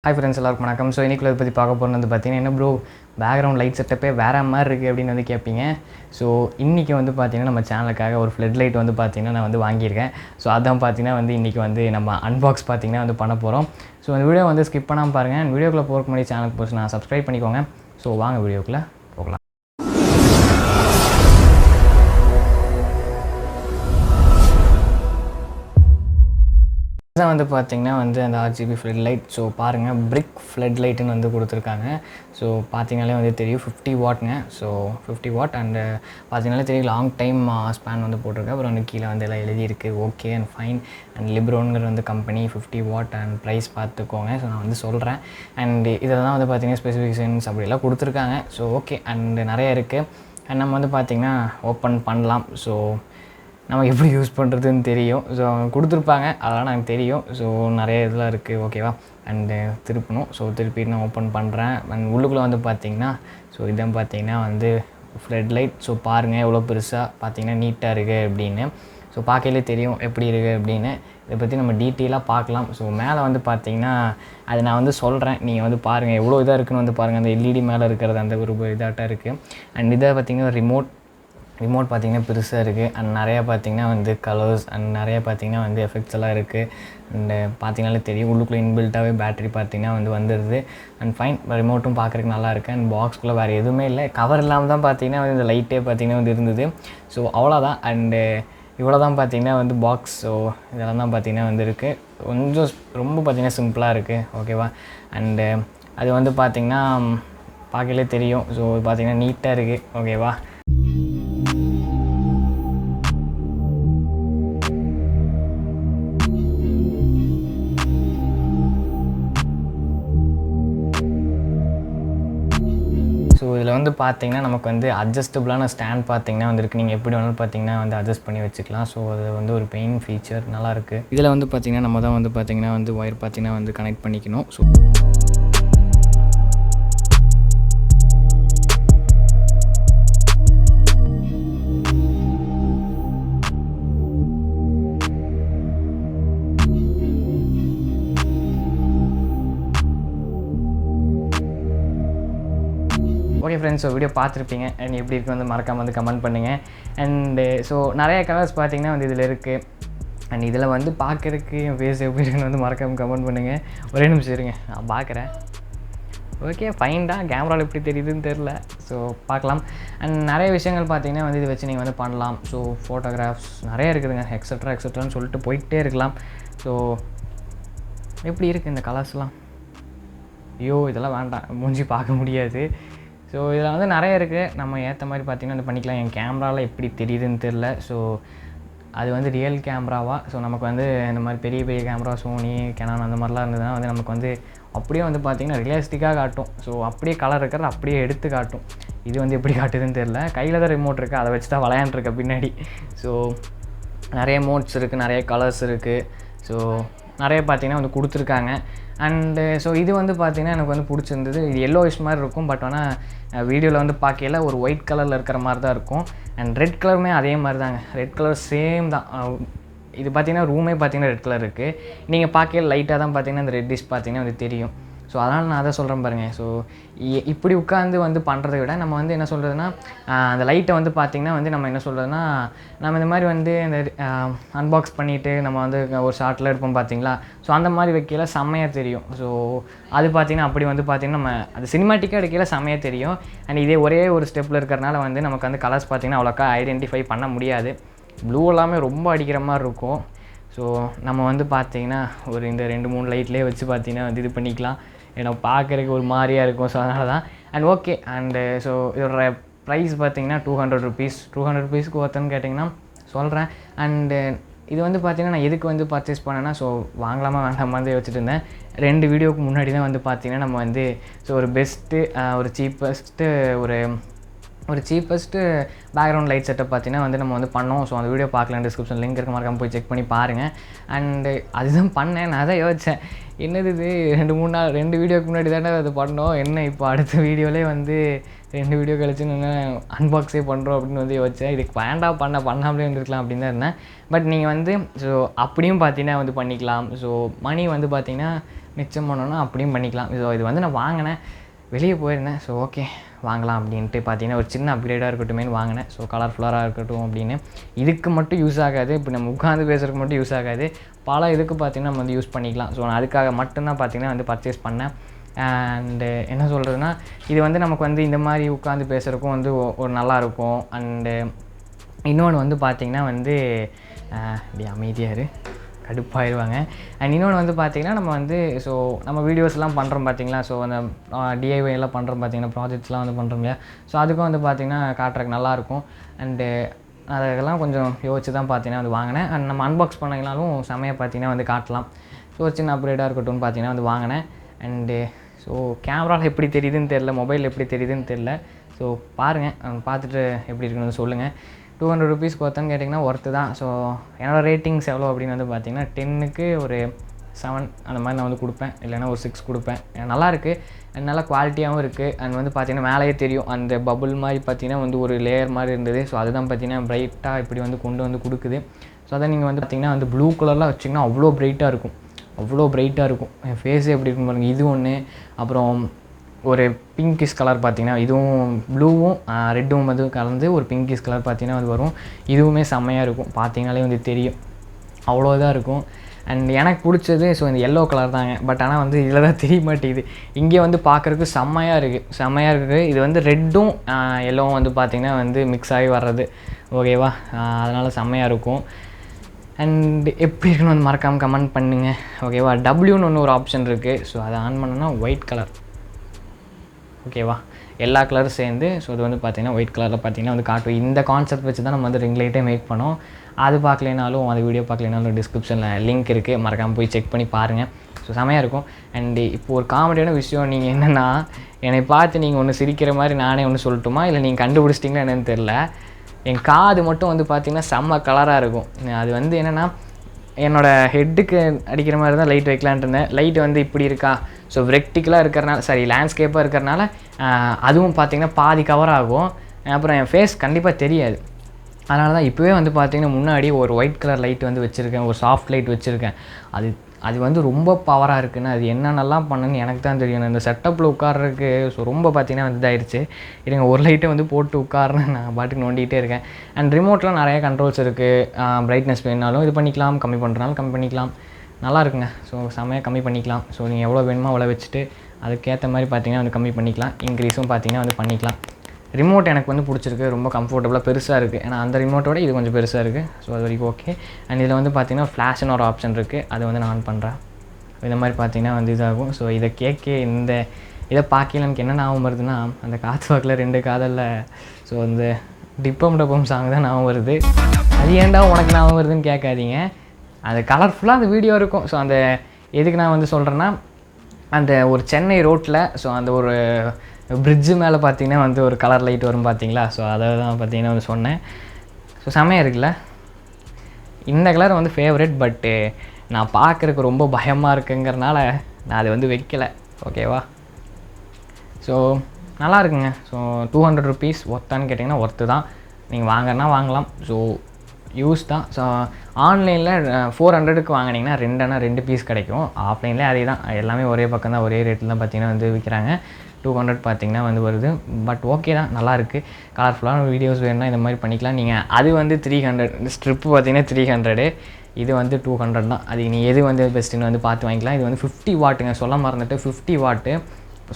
Hi friends, எல்லாருக்கும் வணக்கம். So இன்றைக்கி பற்றி பார்க்க போகிறது வந்து பார்த்தீங்கன்னா என்ன ப்ரோ பேக்ரவுண்ட் லைட் செட்டப்பே வேறு மாதிரி இருக்குது அப்படின்னு வந்து கேட்பீங்க. ஸோ இன்றைக்கி வந்து பார்த்தீங்கன்னா நம்ம சேனலுக்காக ஒரு ஃப்ளட் லைட் வந்து பார்த்தீங்கன்னா நான் வந்து வாங்கியிருக்கேன். ஸோ அதான் பார்த்தீங்கன்னா வந்து இன்றைக்கி வந்து நம்ம அன்பாக்ஸ் பார்த்தீங்கன்னா வந்து பண்ண போகிறோம். ஸோ அந்த வீடியோ வந்து ஸ்கிப் பண்ணாமல் பாருங்கள். வீடியோக்குள்ளே போகிறதுக்கு முன்னாடி சேனலுக்கு போச்சு நான் சப்ஸ்கிரைப் பண்ணிக்கோங்க. ஸோ வாங்க வீடியோக்குள்ளே போகலாம். இதான் வந்து பார்த்திங்கன்னா வந்து அந்த RGB ஃப்ளட் லைட். ஸோ பாருங்கள் பிரிக் ஃப்ளட் லைட்டுன்னு வந்து கொடுத்துருக்காங்க. ஸோ பார்த்தீங்கனாலே வந்து தெரியும் 50 வாட்ங்க. ஸோ 50 வாட் அண்டு பார்த்தீங்கனாலே தெரியும் லாங் டைம் ஸ்பேன் வந்து போட்டிருக்கு. அப்புறம் வந்து கீழே வந்து எல்லாம் எழுதியிருக்கு ஓகே அண்ட் ஃபைன் அண்ட் லிப்ரோங்கிற வந்து கம்பெனி 50 வாட் அண்ட் ப்ரைஸ் பார்த்துக்கோங்க. ஸோ நான் வந்து சொல்கிறேன். அண்ட் இதெல்லாம் வந்து பார்த்திங்கன்னா ஸ்பெசிஃபிகேஷன்ஸ் அப்படிலாம் கொடுத்துருக்காங்க. ஸோ ஓகே அண்டு நிறைய இருக்குது. அண்ட் நம்ம வந்து பார்த்திங்கன்னா ஓப்பன் பண்ணலாம். ஸோ நம்ம எப்படி யூஸ் பண்ணுறதுன்னு தெரியும். ஸோ அவங்க கொடுத்துருப்பாங்க அதெல்லாம் எனக்கு தெரியும். ஸோ நிறைய இதெல்லாம் இருக்குது ஓகேவா. அண்டு திருப்பணும். ஸோ திருப்பி நான் ஓப்பன் பண்ணுறேன். அண்ட் உள்ளுக்குள்ளே வந்து பார்த்திங்கன்னா ஸோ இதான் பார்த்திங்கன்னா வந்து ஃப்ளட் லைட். ஸோ பாருங்கள் எவ்வளோ பெருசாக பார்த்திங்கன்னா நீட்டாக இருக்குது அப்படின்னு. ஸோ பார்க்கலே தெரியும் எப்படி இருக்குது அப்படின்னு. இதை பற்றி நம்ம டீட்டெயிலாக பார்க்கலாம். ஸோ மேலே வந்து பார்த்திங்கன்னா அது நான் வந்து சொல்கிறேன். நீங்கள் வந்து பாருங்கள் எவ்வளோ இதாக இருக்குன்னு வந்து பாருங்கள். அந்த LED மேலே இருக்கிறது அந்த ஒரு இதாட்டாக இருக்குது. அண்ட் இதை பார்த்திங்கன்னா ரிமோட் பார்த்திங்கன்னா பெருசாக இருக்குது. அண்ட் நிறையா பார்த்திங்கன்னா வந்து கலர்ஸ் அண்ட் நிறையா பார்த்திங்கன்னா வந்து எஃபெக்ட்ஸ் எல்லாம் இருக்குது. அண்டு பார்த்திங்கனாலே தெரியும் உள்ளுக்குள்ளே இன்பில்ட்டாகவே பேட்டரி பார்த்திங்கன்னா வந்து வந்துடுது. அண்ட் ஃபைன் ரிமோட்டும் பார்க்குறதுக்கு நல்லா இருக்குது. அண்ட் பாக்ஸ்குள்ளே வேறு எதுவுமே இல்லை. கவர் இல்லாமல் தான் பார்த்திங்கன்னா வந்து இந்த லைட்டே பார்த்திங்கன்னா வந்து இருந்தது. ஸோ அவ்வளோதான். அண்டு இவ்வளோ தான் பார்த்திங்கன்னா வந்து பாக்ஸ். ஸோ இதெல்லாம் தான் பார்த்திங்கன்னா வந்து இருக்குது. கொஞ்சம் ரொம்ப பார்த்திங்கன்னா சிம்பிளாக இருக்குது ஓகேவா. அண்டு அது வந்து பார்த்திங்கன்னா பார்க்கலே தெரியும். ஸோ பார்த்திங்கன்னா நீட்டாக இருக்குது ஓகேவா. ஸோ இதில் வந்து பார்த்திங்கன்னா நமக்கு வந்து அட்ஜஸ்டபுளான ஸ்டாண்ட் பார்த்திங்கன்னா வந்து இருக்குது. நீங்கள் எப்படி வேணாலும் பார்த்திங்கன்னா வந்து அட்ஜஸ்ட் பண்ணி வச்சுக்கலாம். ஸோ அது வந்து ஒரு பெயின் ஃபீச்சர் நல்லாயிருக்கு. இதில் வந்து பார்த்திங்கன்னா நம்ம தான் வந்து பார்த்திங்கன்னா வந்து ஒயர் பார்த்திங்கன்னா வந்து கனெக்ட் பண்ணிக்கணும். So okay friends, so video பார்த்துருப்பீங்க. அண்ட் எப்படி இருக்குது வந்து மறக்காமல் வந்து கமெண்ட் பண்ணுங்கள். அண்டு ஸோ நிறைய கலர்ஸ் பார்த்திங்கன்னா வந்து இதில் இருக்குது. அண்ட் இதில் வந்து பார்க்குறதுக்கு என் ஃபேஸ் எப்படி இருக்குன்னு வந்து மறக்காமல் கமெண்ட் பண்ணுங்கள். ஒரே நிமிஷம் இருங்க நான் பார்க்குறேன். ஓகே ஃபைன் தான். கேமராவில் எப்படி தெரியுதுன்னு தெரில. ஸோ பார்க்கலாம். அண்ட் நிறைய விஷயங்கள் பார்த்திங்கன்னா வந்து இதை வச்சு நீங்கள் வந்து பண்ணலாம். ஸோ ஃபோட்டோகிராஃப்ஸ் நிறைய இருக்குதுங்க. எக்ஸட்ரான்னு சொல்லிட்டு போயிட்டே இருக்கலாம். ஸோ எப்படி இருக்குது இந்த கலர்ஸ்லாம்? ஐயோ இதெல்லாம் வேண்டாம், மூஞ்சி பார்க்க முடியாது. ஸோ இதில் வந்து நிறைய இருக்குது. நம்ம ஏற்ற மாதிரி பார்த்திங்கன்னா வந்து பண்ணிக்கலாம். என் கேமராவில் எப்படி தெரியுதுன்னு தெரில. ஸோ அது வந்து ரியல் கேமராவா. ஸோ நமக்கு வந்து இந்த மாதிரி பெரிய பெரிய கேமரா சோனி கேனான் அந்த மாதிரிலாம் இருந்ததுன்னா வந்து நமக்கு வந்து அப்படியே வந்து பார்த்திங்கன்னா ரியலிஸ்டிக்காக காட்டும். ஸோ அப்படியே கலர் இருக்கிறது அப்படியே எடுத்து காட்டும். இது வந்து எப்படி காட்டுதுன்னு தெரில. கையில் தான் ரிமோட் இருக்குது, அதை வச்சு தான் விளையாண்டுருக்கேன் பின்னாடி. ஸோ நிறைய மோட்ஸ் இருக்குது, நிறைய கலர்ஸ் இருக்குது. ஸோ நிறைய பார்த்திங்கன்னா வந்து கொடுத்துருக்காங்க. அண்டு ஸோ இது வந்து பார்த்திங்கன்னா எனக்கு வந்து பிடிச்சிருந்தது. இது எல்லோயிஷ் மாதிரி இருக்கும். பட் ஆனால் வீடியோவில் வந்து பார்க்கல ஒரு ஒயிட் கலரில் இருக்கிற மாதிரி தான் இருக்கும். அண்ட் ரெட் கலருமே அதே மாதிரி தாங்க. ரெட் கலர் சேம் தான். இது பார்த்திங்கன்னா ரூமே பார்த்திங்கன்னா ரெட் கலர் இருக்குது. நீங்கள் பார்க்கல லைட்டாக தான் பார்த்திங்கன்னா இந்த ரெட்டிஷ் பார்த்திங்கன்னா வந்து தெரியும். ஸோ அதனால் நான் அதை சொல்கிறேன் பாருங்கள். ஸோ இப்படி உட்காந்து வந்து பண்ணுறதை விட நம்ம வந்து என்ன சொல்கிறதுனா அந்த லைட்டை வந்து பார்த்திங்கன்னா வந்து நம்ம என்ன சொல்கிறதுனா நம்ம இந்த மாதிரி வந்து இந்த அன்பாக்ஸ் பண்ணிவிட்டு நம்ம வந்து ஒரு ஷார்ட்டில் எடுப்போம் பார்த்திங்களா. ஸோ அந்த மாதிரி வைக்கல செம்மையாக தெரியும். ஸோ அது பார்த்திங்கன்னா அப்படி வந்து பார்த்திங்கன்னா நம்ம அது சினிமாட்டிக்காக எடுக்கல செம்மையாக தெரியும். அண்ட் இதே ஒரே ஒரு ஸ்டெப்பில் இருக்கிறனால வந்து நமக்கு வந்து கலர்ஸ் பார்த்திங்கன்னா அவ்வளோக்கா ஐடென்டிஃபை பண்ண முடியாது. ப்ளூ எல்லாமே ரொம்ப அடிக்கிற மாதிரி இருக்கும். ஸோ நம்ம வந்து பார்த்திங்கன்னா ஒரு இந்த 2-3 லைட்லேயே வச்சு பார்த்திங்கன்னா வந்து இது பண்ணிக்கலாம். ஏன்னா பார்க்குறதுக்கு ஒரு மாதிரியாக இருக்கும். ஸோ அதனால தான். அண்ட் ஓகே அண்டு ஸோ இதோட ப்ரைஸ் பார்த்திங்கன்னா 200 rupees. 200 rupeesக்கு ஒருத்தன்னு கேட்டிங்கன்னா சொல்கிறேன். அண்டு இது வந்து பார்த்திங்கன்னா நான் எதுக்கு வந்து பர்ச்சேஸ் பண்ணேன்னா ஸோ வாங்கலாமா வேண்டாமா வந்து வச்சுட்டு இருந்தேன். 2 வீடியோவுக்கு முன்னாடி தான் வந்து பார்த்திங்கன்னா நம்ம வந்து ஸோ ஒரு பெஸ்ட்டு ஒரு சீப்பஸ்ட்டு பேக்ரவுண்ட் லைட் செட்டப் பார்த்திங்கன்னா வந்து நம்ம வந்து பண்ணோம். ஸோ அந்த வீடியோ பார்க்கலாம், டிஸ்கிரிப்ஷன் லிங்க் இருக்க மறக்காமல் போய் செக் பண்ணி பாருங்கள். அண்டு அதுதான் பண்ணேன். நான் தான் யோசித்தேன் என்னது இது 2 வீடியோக்கு முன்னாடி தானே அது பண்ணோம், என்ன இப்போ அடுத்த வீடியோவிலே வந்து 2 வீடியோ கழிச்சு நான் அன்பாக்ஸே பண்ணுறோம் அப்படின்னு வந்து யோசிச்சேன். இதுக்கு பண்ணாமலே வந்துருக்கலாம் அப்படின்னு தான் இருந்தேன். பட் நீங்கள் வந்து ஸோ அப்படியும் பார்த்தீங்கன்னா வந்து பண்ணிக்கலாம். ஸோ மணி வந்து பார்த்திங்கன்னா மிச்சம் பண்ணணும்னா அப்படியும் பண்ணிக்கலாம். ஸோ இது வந்து நான் வாங்கினேன், வெளியே போயிருந்தேன். ஸோ ஓகே வாங்கலாம் அப்படின்ட்டு பார்த்தீங்கன்னா ஒரு சின்ன அப்கிரேடாக இருக்கட்டுமேனு வாங்கினேன். ஸோ கலர்ஃபுல்லாக இருக்கட்டும் அப்படின்னு. இதுக்கு மட்டும் யூஸ் ஆகாது, இப்போ நம்ம உட்காந்து பேசுறதுக்கு மட்டும் யூஸ் ஆகாது, பல இதுக்கு பார்த்திங்கன்னா நம்ம வந்து யூஸ் பண்ணிக்கலாம். ஸோ நான் அதுக்காக மட்டும்தான் பார்த்திங்கன்னா வந்து பர்ச்சேஸ் பண்ணேன். அண்டு என்ன சொல்கிறதுனா, இது வந்து நமக்கு வந்து இந்த மாதிரி உட்காந்து பேசுகிறதுக்கும் வந்து ஒரு நல்லாயிருக்கும். அண்டு இன்னொன்று வந்து பார்த்திங்கன்னா வந்து இப்படி அமைதியாக கடுப்பாயிருவாங்க. அண்ட் இன்னொன்று வந்து பார்த்திங்கன்னா நம்ம வந்து ஸோ நம்ம வீடியோஸ்லாம் பண்ணுறோம் பார்த்திங்களா, ஸோ அந்த டிஐஒய் எல்லாம் பண்ணுறோம் பார்த்திங்கன்னா, ப்ராஜெக்ட்ஸ்லாம் வந்து பண்ணுறோம் இல்லையா, ஸோ அதுக்கும் வந்து பார்த்திங்கன்னா காட்டுறதுக்கு நல்லாயிருக்கும். அண்டு அதெல்லாம் கொஞ்சம் யோசிச்சு தான் பார்த்திங்கன்னா வந்து வாங்கினேன். அண்ட் நம்ம அன்பாக்ஸ் பண்ணிங்கனாலும் செமையாக பார்த்திங்கன்னா வந்து காட்டலாம். ஸோ ஒரு சின்ன அப்கிரேடாக இருக்கட்டும்னு பார்த்திங்கன்னா வந்து வாங்கினேன். அண்டு ஸோ கேமராவில் எப்படி தெரியுதுன்னு தெரில, மொபைல் எப்படி தெரியுதுன்னு தெரில. ஸோ பாருங்கள், பார்த்துட்டு எப்படி இருக்குன்னு சொல்லுங்கள். 200 rupees ஒர்த்தான்னு கேட்டிங்கன்னா ஒர்த்து தான். ஸோ என்னோடய ரேட்டிங்ஸ் எவ்வளோ அப்படின்னு வந்து பார்த்திங்கன்னா 10க்கு ஒரு 7 அந்த மாதிரி நான் வந்து கொடுப்பேன், இல்லைனா ஒரு 6 கொடுப்பேன். நல்லாயிருக்கு, நல்லா குவாலிட்டியாகவும் இருக்குது. அண்ட் வந்து பார்த்திங்கன்னா மேலேயே தெரியும் அந்த பபுள் மாதிரி பார்த்திங்கன்னா வந்து ஒரு லேயர் மாதிரி இருந்தது. ஸோ அதுதான் பார்த்திங்கன்னா ப்ரைட்டாக இப்படி வந்து கொண்டு வந்து கொடுக்குது. ஸோ அதை நீங்கள் வந்து பார்த்திங்கன்னா வந்து ப்ளூ கலர்லாம் வச்சிங்கன்னா அவ்வளோ ப்ரைட்டாக இருக்கும், அவ்வளோ ப்ரைட்டாக இருக்கும். என் ஃபேஸே எப்படி இருக்கும் பாருங்கள். இது ஒன்று, அப்புறம் ஒரு பிங்கிஷ் கலர் பார்த்திங்கன்னா இதுவும் ப்ளூவும் ரெட்டும் வந்து கலந்து ஒரு பிங்கிஷ் கலர் பார்த்திங்கன்னா அது வரும். இதுவுமே செம்மையாக இருக்கும், பார்த்திங்கனாலே வந்து தெரியும், அவ்வளோதான் இருக்கும். அண்ட் எனக்கு பிடிச்சது ஸோ இந்த எல்லோ கலர் தாங்க. பட் ஆனால் வந்து இதில் தான் தெரிய மாட்டேங்குது. இங்கே வந்து பார்க்குறதுக்கு செம்மையாக இருக்குது. இது வந்து ரெட்டும் எல்லோவும் வந்து பார்த்திங்கன்னா வந்து மிக்ஸ் ஆகி வர்றது, ஓகேவா, அதனால் செம்மையாக இருக்கும். அண்ட் எப்படி இருக்குன்னு வந்து மறக்காமல் கமெண்ட் பண்ணுங்கள், ஓகேவா. டபிள்யூன்னு ஒன்று ஒரு ஆப்ஷன் இருக்குது. ஸோ அதை ஆன் பண்ணோன்னா ஒயிட் கலர், ஓகேவா, எல்லா கலரும் சேர்ந்து. ஸோ இது வந்து பார்த்திங்கன்னா ஒயிட் கலரில் பார்த்திங்கன்னா வந்து காட்டும். இந்த கான்செப்ட் வச்சு தான் நம்ம வந்து ரிங் லைட்டே மேக் பண்ணோம். அது பார்க்கலைனாலும், அது வீடியோ பார்க்கலைனாலும் டிஸ்கிரிப்ஷனில் லிங்க் இருக்குது, மறக்காமல் போய் செக் பண்ணி பாருங்கள். ஸோ செமையாக இருக்கும். அண்டு இப்போ ஒரு காமெடியான விஷயம், நீங்கள் என்னென்னா என்னை பார்த்து நீங்கள் ஒன்று சிரிக்கிற மாதிரி நானே ஒன்று சொல்லட்டுமா, இல்லை நீங்கள் கண்டுபிடிச்சிட்டிங்களா என்னென்னு தெரில. என் காது மட்டும் வந்து பார்த்திங்கன்னா செம்ம கலராக இருக்கும். அது வந்து என்னென்னா என்னோடய ஹெட்டுக்கு அடிக்கிற மாதிரி தான் லைட் வைக்கலான்ட்டு இருந்தேன். லைட் வந்து இப்படி இருக்கா, ஸோ வெர்டிக்கலாக இருக்கிறனால, சாரி லேண்ட்ஸ்கேப்பாக இருக்கிறனால அதுவும் பார்த்திங்கன்னா பாதி கவர் ஆகும். அப்புறம் என் ஃபேஸ் கண்டிப்பாக தெரியாது. அதனால தான் இப்போவே வந்து பார்த்திங்கன்னா முன்னாடி ஒரு ஒயிட் கலர் லைட் வந்து வச்சுருக்கேன், ஒரு சாஃப்ட் லைட் வச்சுருக்கேன். அது வந்து ரொம்ப பவராக இருக்குன்னு, அது என்னென்னலாம் பண்ணுன்னு எனக்கு தான் தெரியும். இந்த செட்டப்பில் உட்கார்றதுக்கு ஸோ ரொம்ப பார்த்திங்கன்னா வந்து இதாகிடுச்சு. இருங்க ஒரு லைட்டை வந்து போட்டு உட்கார்றேன், நான் பாட்டுக்கு நோண்டிகிட்டே இருக்கேன். அண்ட் ரிமோட்டில் நிறைய கண்ட்ரோல்ஸ் இருக்குது. பிரைட்னஸ் வேணாலும் இது பண்ணிக்கலாம், கம்மி பண்ணுறனாலும் கம்மி பண்ணிக்கலாம், நல்லா இருக்குங்க. ஸோ செம்மையாக கம்மி பண்ணிக்கலாம். ஸோ நீங்கள் எவ்வளோ வேணுமோ அவ்வளோ வச்சுட்டு அதுக்கேற்ற மாதிரி பார்த்திங்கன்னா வந்து கம்மி பண்ணிக்கலாம், இன்க்ரீஸும் பார்த்திங்கன்னா வந்து பண்ணிக்கலாம். ரிமோட் எனக்கு வந்து பிடிச்சிருக்கு, ரொம்ப கம்ஃபர்டபுளாக பெருசாக இருக்குது. ஏன்னா அந்த ரிமோட்டோட இது கொஞ்சம் பெருசாக இருக்குது. ஸோ அது வரைக்கும் ஓகே. அண்ட் இதில் வந்து பார்த்திங்கன்னா ஃப்ளாஷ்னு ஒரு ஆப்ஷன் இருக்குது, அதை வந்து நான் ஆன் பண்ணுறேன். இந்த மாதிரி பார்த்திங்கன்னா வந்து இதாகும். ஸோ இதை இதை பார்க்கல எனக்கு என்ன ஞாபகம் வருதுன்னா, அந்த காற்று வாக்கில் 2 காதலில் ஸோ அந்த டிப்பம் டப்பம் சாங் தான் ஞாபகம் வருது. அது ஏன்டா உனக்கு ஞாபகம் வருதுன்னு கேட்காதீங்க, அது கலர்ஃபுல்லாக அந்த வீடியோ இருக்கும். ஸோ அந்த எதுக்கு நான் வந்து சொல்கிறேன்னா, அந்த ஒரு சென்னை ரோட்டில் ஸோ அந்த ஒரு பிரிட்ஜு மேலே பார்த்திங்கன்னா வந்து ஒரு கலர் லைட் வரும் பார்த்திங்களா. ஸோ அதை தான் பார்த்திங்கன்னா வந்து சொன்னேன். ஸோ செம்மையாக இருக்குல்ல, இந்த கலர் வந்து ஃபேவரட். பட்டு நான் பார்க்குறதுக்கு ரொம்ப பயமாக இருக்குங்கிறனால நான் அது வந்து வைக்கலை, ஓகேவா. ஸோ நல்லா இருக்குங்க. ஸோ 200 rupees ஒர்த்தான்னு கேட்டிங்கன்னா ஒர்த்து தான், நீங்கள் வாங்கன்னா வாங்கலாம். ஸோ யூஸ் தான். ஸோ ஆன்லைனில் 400க்கு வாங்கினீங்கன்னா 2 பீஸ் கிடைக்கும். ஆஃப்லைனில் அதே தான், எல்லாமே ஒரே பக்கம் தான், ஒரே ரேட்டில் தான் பார்த்திங்கன்னா வந்து விற்கிறாங்க. 200 பார்த்திங்கன்னா வந்து வருது. பட் ஓகே தான், நல்லாயிருக்கு. கலர்ஃபுல்லான வீடியோஸ் வேணும்னா இந்த மாதிரி பண்ணிக்கலாம். நீங்கள் அது வந்து 300, இந்த ஸ்ட்ரிப்பு பார்த்திங்கன்னா 300, இது வந்து 200 தான். அது நீ எது வந்து பெஸ்ட்டுன்னு வந்து பார்த்து வாங்கிக்கலாம். இது வந்து 50 வாட்டுங்க, சொல்ல மறந்துட்டு 50 வாட்டு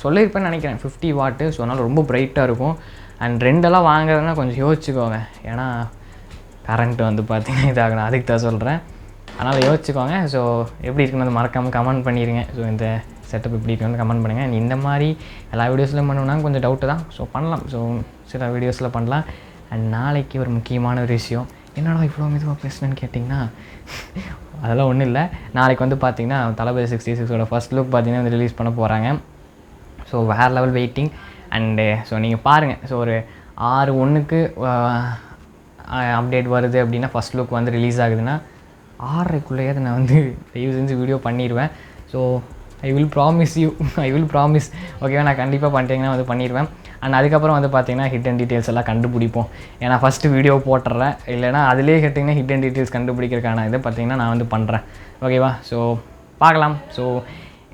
சொல்லியிருப்பேன்னு நினைக்கிறேன். 50 வாட்டு. ஸோ அதனால் ரொம்ப ப்ரைட்டாக இருக்கும். அண்ட் ரெண்டெல்லாம் வாங்குறதுனா கொஞ்சம் யோசிச்சுக்கோங்க, ஏன்னா கரண்ட்டு வந்து பார்த்திங்கன்னா இதாகணும், அதுக்கு தான் சொல்கிறேன். அதனால் யோசிச்சுக்கோங்க. ஸோ எப்படி இருக்குன்னு வந்து மறக்காமல் கமெண்ட் பண்ணிடுங்க. ஸோ இந்த செட்டப் எப்படி இருக்குன்னு கமெண்ட் பண்ணுங்கள். இந்த மாதிரி எல்லா வீடியோஸ்லையும் பண்ணுவோம்னா கொஞ்சம் டவுட்டு தான். ஸோ பண்ணலாம், ஸோ சில வீடியோஸில் பண்ணலாம். அண்ட் நாளைக்கு ஒரு முக்கியமான ஒரு விஷயம், என்னடா இவ்வளோ மெதுவாக பேசுனேன்னு கேட்டிங்கன்னா அதெல்லாம் ஒன்றும் இல்லை. நாளைக்கு வந்து பார்த்திங்கன்னா தளபதி 66ஓட ஃபர்ஸ்ட் லுக் பார்த்திங்கன்னா வந்து ரிலீஸ் பண்ண போகிறாங்க. ஸோ வேறு லெவல் வெயிட்டிங். அண்டு ஸோ நீங்கள் பாருங்கள், ஸோ ஒரு 6/1க்கு அப்டேட் வருது அப்படின்னா, ஃபஸ்ட் லுக் வந்து ரிலீஸ் ஆகுதுன்னா 6:30க்குள்ளேயே நான் வந்து தயவு செஞ்சு வீடியோ பண்ணிடுவேன். ஸோ ஐ வில் ப்ராமிஸ் ஓகேவா, நான் கண்டிப்பாக பண்ணிட்டீங்கன்னா வந்து பண்ணிடுவேன். அண்ட் அதுக்கப்புறம் வந்து பார்த்திங்கன்னா ஹிடன் டீட்டெயில்ஸ் எல்லாம் கண்டுபிடிப்போம். ஏன்னா ஃபஸ்ட்டு வீடியோ போட்டுறேன், இல்லைனா அதிலே கேட்டிங்கன்னா ஹிடன் டீட்டெயில்ஸ் கண்டுபிடிக்கிறதுக்கான இதை பார்த்திங்கன்னா நான் வந்து பண்ணுறேன், ஓகேவா. ஸோ பார்க்கலாம். ஸோ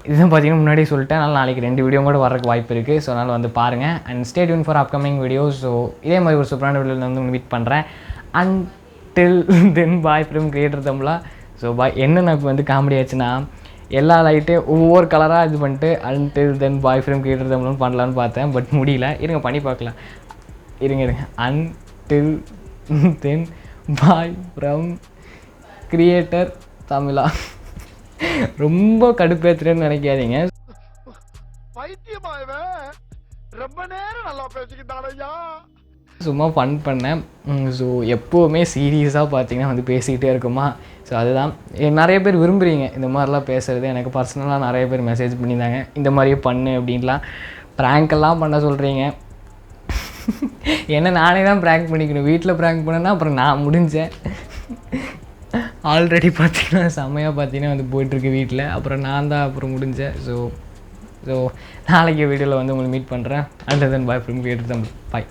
இதுதான் பார்த்தீங்கன்னா முன்னாடியே சொல்லிட்டேன். அதனால் நாளைக்கு 2 வீடியோ கூட வரக்கு வாய்ப்பு இருக்குது. ஸோ அதனால் வந்து பாருங்கள். And stay tuned for upcoming videos. So இதே மாதிரி ஒரு சூப்பரான வீடியோவில் வந்து மீட் பண்ணுறேன். Until then bye from Creator Tamizha. So bye. என்ன நான் இப்போ வந்து காமெடி ஆச்சுன்னா, எல்லா லைட்டையும் ஒவ்வொரு கலராக இது பண்ணிட்டு until then bye from creator தமிழ்னு பண்ணலான்னு பார்த்தேன். பட் முடியல. இருங்க பண்ணி பார்க்கலாம். இருங்க until then bye from Creator தமிழா. ரொம்ப கடுப்பேற்றுறேன்னு நினைக்காதீங்க. ரொம்ப நேரம் நல்லா பேசிக்கிட்டாலையா, சும்மா ஃபன் பண்ணேன். ஸோ எப்போவுமே சீரியஸாக பார்த்தீங்கன்னா வந்து பேசிக்கிட்டே இருக்குமா. ஸோ அதுதான் நிறைய பேர் விரும்புகிறீங்க இந்த மாதிரிலாம் பேசுகிறது. எனக்கு பர்சனலாக நிறைய பேர் மெசேஜ் பண்ணியிருந்தாங்க இந்த மாதிரியே பண்ணு அப்படின்லாம். ப்ராங்க்கெல்லாம் பண்ண சொல்கிறீங்க. ஏன்னா நானே தான் ப்ராங்க் பண்ணிக்கணும். வீட்டில் ப்ராங்க் பண்ணேன்னா அப்புறம் நான் முடிஞ்சேன். ஆல்ரெடி பார்த்தீங்கன்னா செம்மையாக பார்த்தீங்கன்னா வந்து போயிட்டுருக்கு வீட்டில். அப்புறம் நான் தான் அப்புறம் முடிஞ்சேன். ஸோ நாளைக்கு வீடியோவில் வந்து உங்களை மீட் பண்ணுறேன். Under then bye from creator Tamil. Bye.